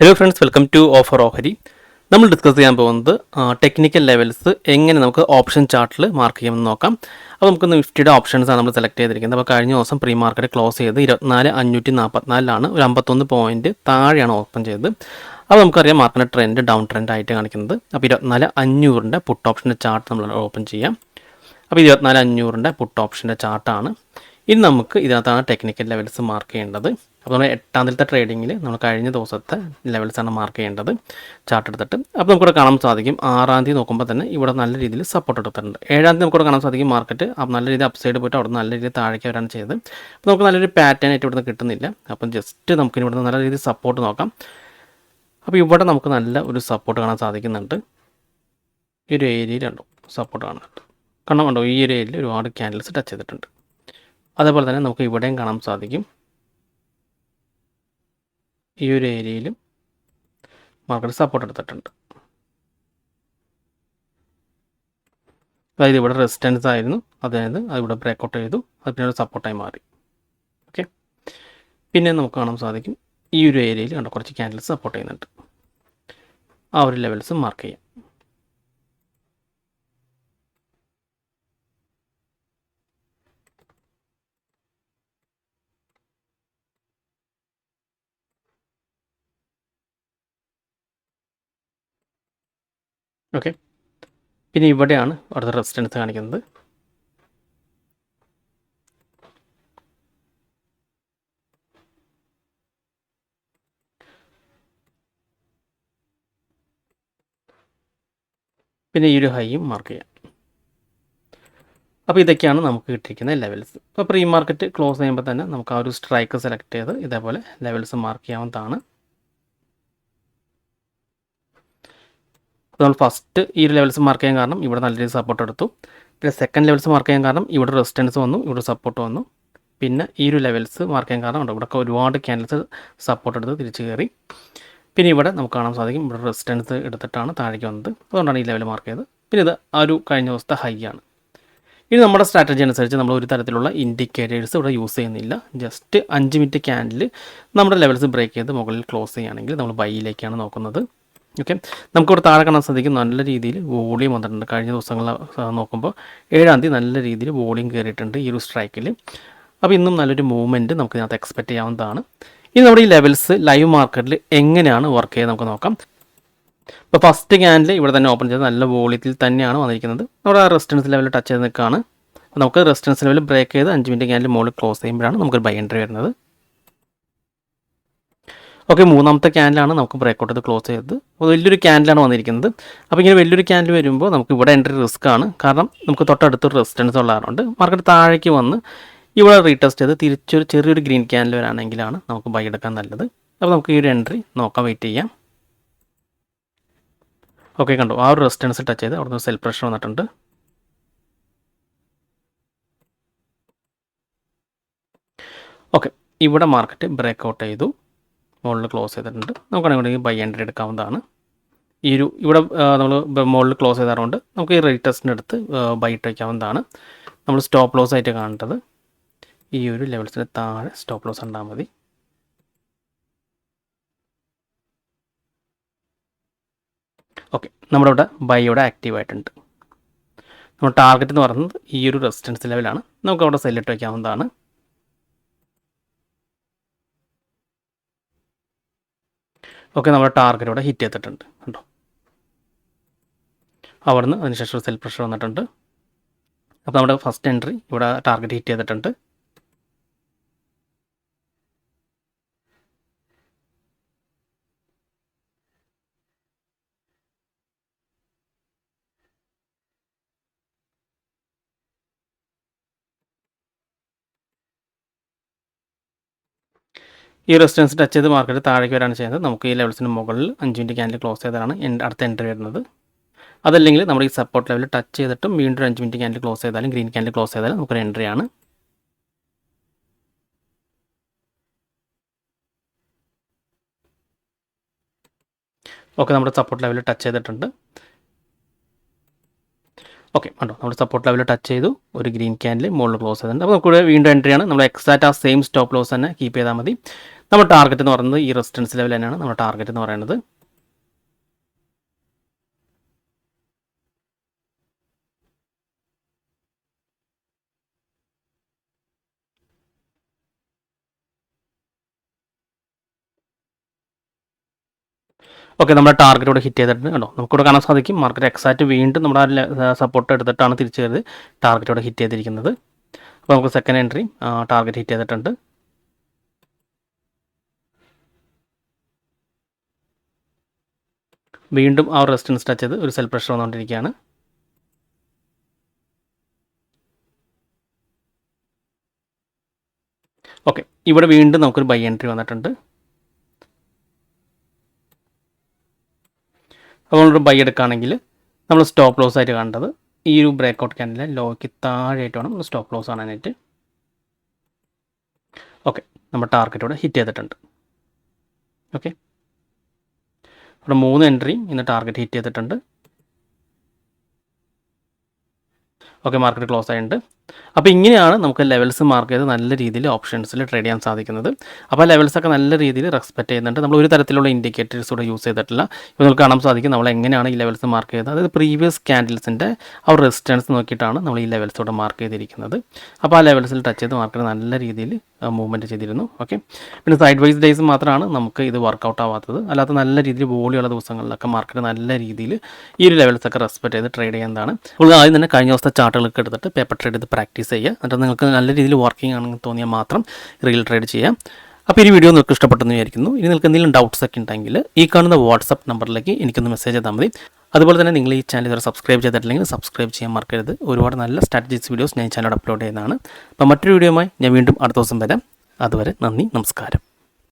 Hello friends, welcome to offer ഓഹരി. നമ്മൾ discuss ചെയ്യാൻ പോകുന്നത് ടെക്നിക്കൽ ലെവൽസ് എങ്ങനെ നമുക്ക് ഓപ്ഷൻ ചാർട്ടിൽ മാർക്ക് ചെയ്യാമെന്ന് നോക്കാം. അപ്പോൾ നമുക്ക് നിഫ്റ്റിയുടെ ഓപ്ഷൻസാണ് നമ്മൾ സെലക്ട് ചെയ്തിരിക്കുന്നത്. അപ്പോൾ കഴിഞ്ഞ ദിവസം പ്രീ മാർക്കറ്റ് ക്ലോസ് ചെയ്ത് 24,544 ഒരു 51 പോയിൻറ്റ് താഴെയാണ് ഓപ്പൺ ചെയ്തത്. അപ്പോൾ നമുക്കറിയാം മാർക്കറ്റിൻ്റെ ട്രെൻഡ് ഡൗൺ ട്രെൻഡ് ആയിട്ട് കാണിക്കുന്നത്. അപ്പോൾ 24,500 പുട്ട് ഓപ്ഷൻ്റെ ചാർട്ട് നമ്മൾ ഓപ്പൺ ചെയ്യാം. അപ്പോൾ 24,500 പുട്ട് ഓപ്ഷൻ്റെ ചാർട്ടാണ്. ഇനി നമുക്ക് ഇതിനകത്താണ് ടെക്നിക്കൽ ലെവൽസ് മാർക്ക് ചെയ്യേണ്ടത്. അപ്പോൾ നമ്മൾ 8ാമത്തെ ട്രേഡിങ്ങിൽ നമ്മൾ കഴിഞ്ഞ ദിവസത്തെ ലെവൽസാണ് മാർക്ക് ചെയ്യേണ്ടത് ചാർട്ട് എടുത്തിട്ട്. അപ്പോൾ നമുക്കിവിടെ കാണാൻ സാധിക്കും 6ാം തീയതി നോക്കുമ്പോൾ തന്നെ ഇവിടെ നല്ല രീതിയിൽ സപ്പോർട്ട് എടുത്തിട്ടുണ്ട്. 7ാം തീയതി നമുക്കിവിടെ കാണാൻ സാധിക്കും മാർക്കറ്റ് നല്ല രീതിയിൽ അപ്സൈഡ് പോയിട്ട് അവിടെ നല്ല രീതിയിൽ താഴേക്ക് വരാൻ ചെയ്തത്. അപ്പോൾ നമുക്ക് നല്ലൊരു പാറ്റേൺ ആയിട്ട് ഇവിടുന്ന് കിട്ടുന്നില്ല. അപ്പം ജസ്റ്റ് നമുക്ക് ഇവിടുന്ന് നല്ല രീതിയിൽ സപ്പോർട്ട് നോക്കാം. അപ്പോൾ ഇവിടെ നമുക്ക് നല്ല ഒരു സപ്പോർട്ട് കാണാൻ സാധിക്കുന്നുണ്ട്. ഈ ഒരു ഏരിയയിലുണ്ടോ സപ്പോർട്ട് കാണുന്നുണ്ട്, കണ്ടോ ഈ ഒരു ഏരിയയിൽ ഒരുപാട് ക്യാൻഡിൽസ് ടച്ച് ചെയ്തിട്ടുണ്ട്. അതേപോലെ തന്നെ നമുക്ക് ഇവിടെയും കാണാൻ സാധിക്കും ഈ ഒരു ഏരിയയിലും മാർക്കറ്റ് സപ്പോർട്ട് എടുത്തിട്ടുണ്ട്. അതായത് ഇവിടെ റെസിസ്റ്റൻസ് ആയിരുന്നു, അതായത് അതിവിടെ ബ്രേക്കൗട്ട് ചെയ്തു, അത് പിന്നെ ഒരു സപ്പോർട്ടായി മാറി. ഓക്കെ, പിന്നെ നമുക്ക് കാണാൻ സാധിക്കും ഈ ഒരു ഏരിയയിൽ കണ്ടോ കുറച്ച് ക്യാൻഡിൽസ് സപ്പോർട്ട് ചെയ്യുന്നുണ്ട്. ആ ഒരു ലെവൽസ് മാർക്ക് ചെയ്യാം. ഓക്കെ, പിന്നെ ഇവിടെയാണ് അടുത്ത റെസിസ്റ്റൻസ് കാണിക്കുന്നത്. പിന്നെ ഈ ഒരു ഹൈയും മാർക്ക് ചെയ്യാം. അപ്പോൾ ഇതൊക്കെയാണ് നമുക്ക് കിട്ടിയിരിക്കുന്ന ലെവൽസ്. അപ്പോൾ പ്രീ മാർക്കറ്റ് ക്ലോസ് ചെയ്യുമ്പോൾ തന്നെ നമുക്ക് ആ ഒരു സ്ട്രൈക്ക് സെലക്ട് ചെയ്ത് ഇതേപോലെ ലെവൽസ് മാർക്ക് ചെയ്യാവുന്നതാണ്. അപ്പോൾ നമ്മൾ ഫസ്റ്റ് ഈ ഒരു ലെവൽസ് മാർക്ക് ചെയ്യാൻ കാരണം ഇവിടെ നല്ല രീതിയിൽ സപ്പോർട്ട് എടുത്തു. പിന്നെ സെക്കൻഡ് ലെവൽസ് മാർക്ക് ചെയ്യാൻ കാരണം ഇവിടെ റെസിസ്റ്റൻസ് വന്നു, ഇവിടെ സപ്പോർട്ട് വന്നു. പിന്നെ ഈ ഒരു ലെവൽസ് മാർക്ക് ചെയ്യാൻ കാരണം ഇവിടെ ഒരുപാട് ക്യാൻഡിൽസ് സപ്പോർട്ട് എടുത്ത് തിരിച്ച് കയറി. പിന്നെ ഇവിടെ നമുക്ക് കാണാൻ സാധിക്കും ഇവിടെ റെസിസ്റ്റൻസ് എടുത്തിട്ടാണ് താഴേക്ക് വന്നത്, അതുകൊണ്ടാണ് ഈ ലെവൽ മാർക്ക് ചെയ്തത്. പിന്നെ ഇത് ആ ഒരു കഴിഞ്ഞ ദിവസത്തെ ഹൈ ആണ്. ഇനി നമ്മുടെ സ്ട്രാറ്റജി അനുസരിച്ച് നമ്മൾ ഒരു തരത്തിലുള്ള ഇൻഡിക്കേറ്റേഴ്സ് ഇവിടെ യൂസ് ചെയ്യുന്നില്ല. ജസ്റ്റ് 5 മിനിറ്റ് ക്യാൻഡിൽ നമ്മുടെ ലെവൽസ് ബ്രേക്ക് ചെയ്ത് മുകളിൽ ക്ലോസ് ചെയ്യുകയാണെങ്കിൽ നമ്മൾ ബൈയിലേക്കാണ് നോക്കുന്നത്. ഓക്കെ, നമുക്കിവിടെ താഴെ കാണാൻ സാധിക്കും നല്ല രീതിയിൽ വോളിയം വന്നിട്ടുണ്ട്. കഴിഞ്ഞ ദിവസങ്ങൾ നോക്കുമ്പോൾ 7ാം തീയതി നല്ല രീതിയിൽ വോളിയം കയറിയിട്ടുണ്ട് ഈ ഒരു സ്ട്രൈക്കിൽ. അപ്പോൾ ഇന്നും നല്ലൊരു മൂവ്മെൻറ്റ് നമുക്ക് ഇതിനകത്ത് എക്സ്പെക്റ്റ് ചെയ്യാവുന്നതാണ്. ഇനി നമ്മുടെ ഈ ലെവൽസ് ലൈവ് മാർക്കറ്റിൽ എങ്ങനെയാണ് വർക്ക് ചെയ്യുന്നത് നമുക്ക് നോക്കാം. ഇപ്പോൾ ഫസ്റ്റ് ക്യാൻഡിൽ ഇവിടെ തന്നെ ഓപ്പൺ ചെയ്ത് നല്ല വോളിയത്തിൽ തന്നെയാണ് വന്നിരിക്കുന്നത്. നമ്മുടെ ആ റെസിസ്റ്റൻസ് ലെവൽ ടച്ച് ചെയ്ത് നിൽക്കുകയാണ്. അപ്പോൾ നമുക്ക് റെസിസ്റ്റൻസ് ലെവൽ ബ്രേക്ക് ചെയ്ത് 5 മിനിറ്റ് ക്യാൻഡിൽ മുകളിൽ ക്ലോസ് ചെയ്യുമ്പോഴാണ് നമുക്കൊരു ബൈ എൻട്രി വരുന്നത്. ഓക്കെ, 3ാമത്തെ ക്യാൻഡിലാണ് നമുക്ക് ബ്രേക്കൗട്ട് ചെയ്ത് ക്ലോസ് ചെയ്തത്. അപ്പോൾ വലിയൊരു ക്യാൻഡിലാണ് വന്നിരിക്കുന്നത്. അപ്പോൾ ഇങ്ങനെ വലിയൊരു ക്യാൻഡിൽ വരുമ്പോൾ നമുക്ക് ഇവിടെ എൻട്രി റിസ്ക് ആണ്. കാരണം നമുക്ക് തൊട്ടടുത്തൊരു റെസിസ്റ്റൻസ് ഉള്ളതുകൊണ്ട് മാർക്കറ്റ് താഴേക്ക് വന്ന് ഇവിടെ റീടെസ്റ്റ് ചെയ്ത് തിരിച്ചൊരു ചെറിയൊരു ഗ്രീൻ ക്യാൻഡിൽ വരാണെങ്കിലാണ് നമുക്ക് ബൈ എടുക്കാൻ നല്ലത്. അപ്പോൾ നമുക്ക് ഈ ഒരു എൻട്രി നോക്കാൻ വെയിറ്റ് ചെയ്യാം. ഓക്കെ, കണ്ടു ആ ഒരു റെസിസ്റ്റൻസ് ടച്ച് ചെയ്ത് അവിടെ നിന്ന് സെൽ പ്രഷർ വന്നിട്ടുണ്ട്. ഓക്കെ, ഇവിടെ മാർക്കറ്റ് ബ്രേക്കൗട്ട് ചെയ്തു, മുകളിൽ ക്ലോസ് ചെയ്തിട്ടുണ്ട്. നമുക്കാണെങ്കിൽ ബൈ എൻട്രി എടുക്കാവുന്നതാണ്. ഈ ഒരു ഇവിടെ നമ്മൾ മുകളിൽ ക്ലോസ് ചെയ്തതുകൊണ്ട് നമുക്ക് ഈ റീടെസ്റ്റിൻ്റെ അടുത്ത് ബൈ ഇട്ട് വയ്ക്കാവുന്നതാണ്. നമ്മൾ സ്റ്റോപ്പ് ലോസ് ആയിട്ട് കാണേണ്ടത് ഈ ഒരു ലെവൽസിന് താഴെ സ്റ്റോപ്പ് ലോസ് ഉണ്ടാൽ മതി. ഓക്കെ, നമ്മുടെ ഇവിടെ ബൈയുടെ ആക്റ്റീവ് ആയിട്ടുണ്ട്. നമ്മൾ ടാർഗറ്റ് എന്ന് പറയുന്നത് ഈ ഒരു റെസിസ്റ്റൻസ് ലെവലാണ്. നമുക്ക് അവിടെ സെല്ലിട്ട് വയ്ക്കാവുന്നതാണ്. ഓക്കെ, നമ്മുടെ ടാർഗറ്റ് ഇവിടെ ഹിറ്റ് ചെയ്തിട്ടുണ്ട് കണ്ടോ. അവിടെ നിന്ന് അതിനുശേഷം സെൽ പ്രഷർ വന്നിട്ടുണ്ട്. അപ്പോൾ നമ്മുടെ ഫസ്റ്റ് എൻട്രി ഇവിടെ ടാർഗറ്റ് ഹിറ്റ് ചെയ്തിട്ടുണ്ട്. ഈ റെസിസ്റ്റൻസ് ടച്ച് ചെയ്ത് മാർക്കറ്റ് താഴേക്ക് വരാണ് ചെയ്യുന്നത്. നമുക്ക് ഈ ലെവൽസിന് മുകളിൽ 5 മിനിറ്റ് ക്യാൻഡിൽ ക്ലോസ് ചെയ്താണ് അടുത്ത എൻട്രി വരുന്നത്. അതല്ലെങ്കിൽ നമ്മൾ ഈ സപ്പോർട്ട് ലെവൽ ടച്ച് ചെയ്തിട്ടും വീണ്ടും 5 മിനിറ്റ് ക്യാൻഡിൽ ക്ലോസ് ചെയ്താലും ഗ്രീൻ ക്യാൻഡിൽ ക്ലോസ് ചെയ്താലും നമുക്കൊരു എൻട്രിയാണ്. ഓക്കെ, നമ്മുടെ സപ്പോർട്ട് ലെവൽ ടച്ച് ചെയ്തിട്ടുണ്ട്. ഓക്കെ, കണ്ടോ നമ്മൾ സപ്പോർട്ട് ലെവൽ ടച്ച് ചെയ്തു, ഒരു ഗ്രീൻ ക്യാൻഡിൽ മുകളിൽ ക്ലോസ് ചെയ്തിട്ടുണ്ട്. അപ്പോൾ നമുക്ക് വീണ്ടും എൻട്രിയാണ്. നമ്മൾ എക്സാക്റ്റ് ആ സെയിം സ്റ്റോപ്പ് ലോസ് തന്നെ കീപ്പ് ചെയ്താൽ മതി. നമ്മുടെ ടാർഗറ്റ് എന്ന് പറയുന്നത് ഈ റെസിസ്റ്റൻസ് ലെവൽ തന്നെയാണ് നമ്മുടെ ടാർഗറ്റ് എന്ന് പറയുന്നത്. ഓക്കെ, നമ്മുടെ ടാർഗറ്റ് ഇവിടെ ഹിറ്റ് ചെയ്തിട്ടുണ്ട് കേട്ടോ. നമുക്കിവിടെ കാണാൻ സാധിക്കും മാർക്കറ്റ് എക്സാക്റ്റ് വീണ്ടും നമ്മുടെ സപ്പോർട്ട് എടുത്തിട്ടാണ് തിരിച്ചു കയറി ടാർഗറ്റ് ഇവിടെ ഹിറ്റ് ചെയ്തിരിക്കുന്നത്. അപ്പോൾ നമുക്ക് സെക്കൻഡ് എൻട്രി ടാർഗറ്റ് ഹിറ്റ് ചെയ്തിട്ടുണ്ട്. വീണ്ടും ആ റെസിസ്റ്റൻസ് ടച്ച് ചെയ്ത് ഒരു സെൽ പ്രഷർ വന്നുകൊണ്ടിരിക്കുകയാണ്. ഓക്കെ, ഇവിടെ വീണ്ടും നമുക്കൊരു ബൈ എൻട്രി വന്നിട്ടുണ്ട്. അപ്പോൾ നമ്മളൊരു ബൈ എടുക്കുകയാണെങ്കിൽ നമ്മൾ സ്റ്റോപ്പ് ലോസ് ആയിട്ട് കണ്ടത് ഈ ഒരു ബ്രേക്കൗട്ട് ക്യാൻഡിലെ ലോയ്ക്ക് താഴെയായിട്ട് വേണം സ്റ്റോപ്പ് ലോസ് കാണാനായിട്ട്. ഓക്കെ, നമ്മൾ ടാർഗറ്റ് ഇവിടെ ഹിറ്റ് ചെയ്തിട്ടുണ്ട്. ഓക്കെ, ഇവിടെ 3 എൻട്രി ഇന്ന് ടാർഗറ്റ് ഹിറ്റ് ചെയ്തിട്ടുണ്ട്. ഓക്കെ, മാർക്കറ്റ് ക്ലോസ് ആയിട്ടുണ്ട്. അപ്പോൾ ഇങ്ങനെയാണ് നമുക്ക് ലെവൽസ് മാർക്ക് ചെയ്ത് നല്ല രീതിയിൽ ഓപ്ഷൻസിൽ ട്രേഡ് ചെയ്യാൻ സാധിക്കുന്നത്. അപ്പോൾ ലെവൽസൊക്കെ നല്ല രീതിയിൽ റെസ്പെക്ട് ചെയ്യുന്നുണ്ട്. നമ്മൾ ഒരു തരത്തിലുള്ള ഇൻഡിക്കേറ്റേഴ്സ് ഇവിടെ യൂസ് ചെയ്തിട്ടില്ല. ഇപ്പോൾ നമുക്ക് കാണാൻ സാധിക്കും നമ്മൾ എങ്ങനെയാണ് ഈ ലെവൽസ് മാർക്ക് ചെയ്തത്. അതായത് പ്രീവിയസ് ക്യാൻഡിൽസിൻ്റെ ആ റെസിസ്റ്റൻസ് നോക്കിയിട്ടാണ് നമ്മൾ ഈ ലെവൽസ് ഇവിടെ മാർക്ക് ചെയ്തിരിക്കുന്നത്. അപ്പോൾ ആ ലെവൽസിൽ ടച്ച് ചെയ്ത് മാർക്കറ്റ് നല്ല രീതിയിൽ മൂവ്മെൻറ്റ് ചെയ്തിരുന്നു. ഓക്കെ, പിന്നെ സൈഡ് വൈസ് ഡേയ്സ് മാത്രമാണ് നമുക്ക് ഇത് വർക്കൗട്ട് ആവാത്തത്. അല്ലാത്ത നല്ല രീതിയിൽ വോളിയുള്ള ദിവസങ്ങളിലൊക്കെ മാർക്കറ്റ് നല്ല രീതിയിൽ ഈ ഒരു ലെവൽസൊക്കെ റെസ്പെക്ട് ചെയ്ത് ട്രേഡ് ചെയ്യുന്നതാണ്. അപ്പോൾ ആദ്യം തന്നെ കഴിഞ്ഞ ദിവസത്തെ ചാർട്ടുകളൊക്കെ എടുത്തിട്ട് പേപ്പർ ട്രേഡ് ചെയ്ത് പ്രാക്ടീസ് ചെയ്യുക. എന്നിട്ട് നിങ്ങൾക്ക് നല്ല രീതിയിൽ വർക്കിംഗ് ആണെന്ന് തോന്നിയാൽ മാത്രം റിയൽ ട്രേഡ് ചെയ്യാം. അപ്പോൾ ഈ വീഡിയോ നിങ്ങൾക്ക് ഇഷ്ടപ്പെട്ടെന്ന് വിചാരിക്കുന്നു. ഇനി നിങ്ങൾക്ക് എന്തെങ്കിലും ഡൗട്ട്സ് ഒക്കെ ഉണ്ടെങ്കിൽ ഈ കാണുന്ന വാട്സപ്പ് നമ്പറിലേക്ക് എനിക്കൊന്ന് മെസ്സേജ് ചെയ്താൽ മതി. അതുപോലെ തന്നെ നിങ്ങൾ ഈ ചാനൽ ഇതുവരെ സബ്സ്ക്രൈബ് ചെയ്തിട്ടില്ലെങ്കിൽ സബ്സ്ക്രൈബ് ചെയ്യാൻ മറക്കരുത്. ഒരുപാട് നല്ല സ്ട്രാറ്റജിക്സ് വീഡിയോസ് ഞാൻ ഈ ചാനൽ അപ്ലോഡ് ചെയ്യുന്നതാണ്. അപ്പോൾ മറ്റൊരു വീഡിയോയുമായി ഞാൻ വീണ്ടും അടുത്ത ദിവസം വരാം. അതുവരെ നന്ദി, നമസ്കാരം.